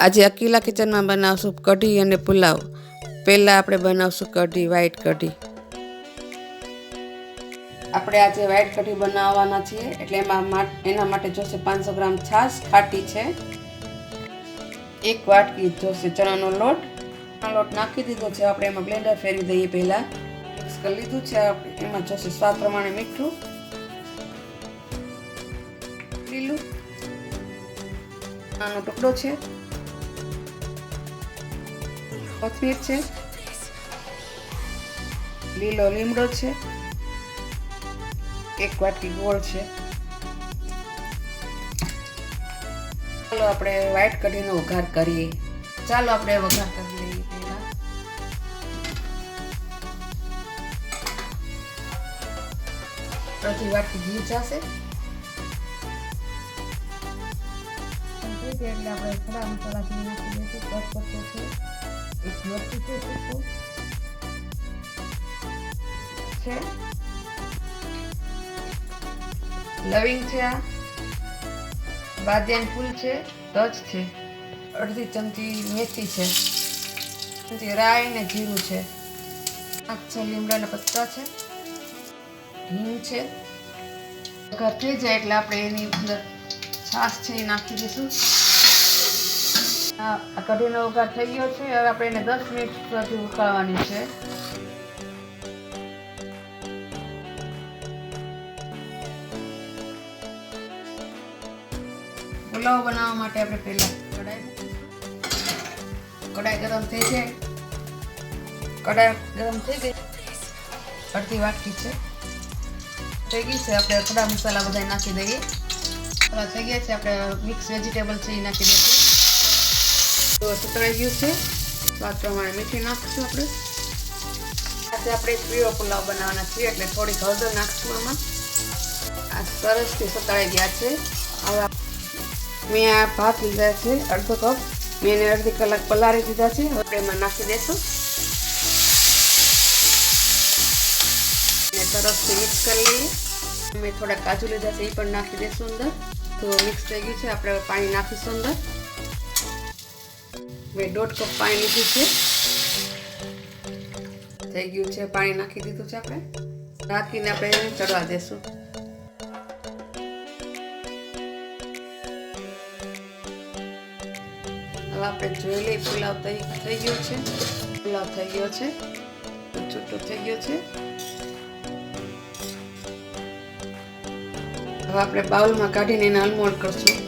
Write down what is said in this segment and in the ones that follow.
આજે અકીલા કિચનમાં બનાવશું કઢી અને પુલાવ। પહેલાં આપણે બનાવશું કઢી, વ્હાઈટ કઢી। આપણે આજે વ્હાઈટ કઢી બનાવવાના છીએ, એટલે એના માટે જોશે 500 ગ્રામ છાશ ખાટી છે, 1 વાટકી જોશે ચણાનો લોટ। લોટ નાખી દીધો છે, આપણે એમાં બ્લેન્ડર ફેરવી દઈએ। પહેલાં મિક્સ કરી લીધું છે, એમાં જોશે સ્વાદ પ્રમાણે મીઠું, લીલું નાનો ટુકડો છે, કોથમીર છે, લીલો લીમડો છે, 1 વાટકી ગોળ છે। ચાલો આપણે વ્હાઈટ કઢીનો વઘાર કરીએ। ચાલો આપણે વઘાર કરી લઈએ। પહેલા અડધી વાટકી ઘી જશે, એટલે આપણે ખડા મસાલા ઘી નાખી દઈશું। કચપત્તો છે, 1 મરચું છે, સૂકું છે, લવિંગ છે, બાદિયાન ફૂલ છે, તજ છે, અડધી ચમચી મેથી છે, ચમચી રાઈ ને જીરું છે, 5-6 લીમડાના પત્તા છે, હિંગ છે। વઘાર થઈ જાય એટલે આપણે એની અંદર છાશ છે એ નાખી દઈશું। આ કઢીનો વઘાર થઈ ગયો છે, હવે આપણે એને 10 મિનિટ સુધી ઉકાળવાની છે। પુલાવ બનાવવા માટે આપણે પહેલા કઢાઈ ગરમ થઈ જાય, કઢાઈ ગરમ થઈ ગઈ, અડધી વાટકી છે થઈ ગઈ છે, આપણે ખડા મસાલા બધા નાખી દઈએ। થઈ ગયા છે, આપણે મિક્સ વેજીટેબલ છે એ નાખી દઈશું। તો સતળાઈ ગયું છે, સ્વાદ પ્રમાણે મીઠી નાખીશું આપણે। આજે આપણે પીળો પુલાવ બનાવવાના છીએ, એટલે થોડીક હળદર નાખશું આમાં। આ સરસથી સતળાઈ ગયા છે। હવે મેં આ ભાત લીધા છે અડધો કપ, મેં એને અડધી કલાક પલાળી દીધા છે। હવે એમાં નાખી દઈશું અને સરસથી મિક્સ કરી લઈએ। મેં થોડા કાજુ લીધા છે, એ પણ નાખી દઈશું અંદર। તો મિક્સ થઈ ગયું છે, આપણે પાણી નાખીશું અંદર। મેં 1.5 કપ પાણી લીધું છે, થઈ ગયું છે, પાણી નાખી દીધું છે આપણે। નાખીને આપણે એને ચડવા દેશું। હવે આપણે જોઈ લઈએ, પુલાવ થઈ ગયો છે, પુલાવ થઈ ગયો છે, છૂટો થઈ ગયો છે। હવે આપણે બાઉલમાં કાઢીને એને અનમોલ્ડ કરશું।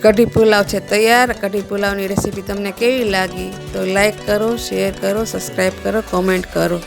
કઢી પુલાવ છે તૈયાર। કઢી પુલાવની રેસીપી તમને કેવી લાગી તો લાઈક કરો, શેર કરો, સબસ્ક્રાઈબ કરો, કોમેન્ટ કરો।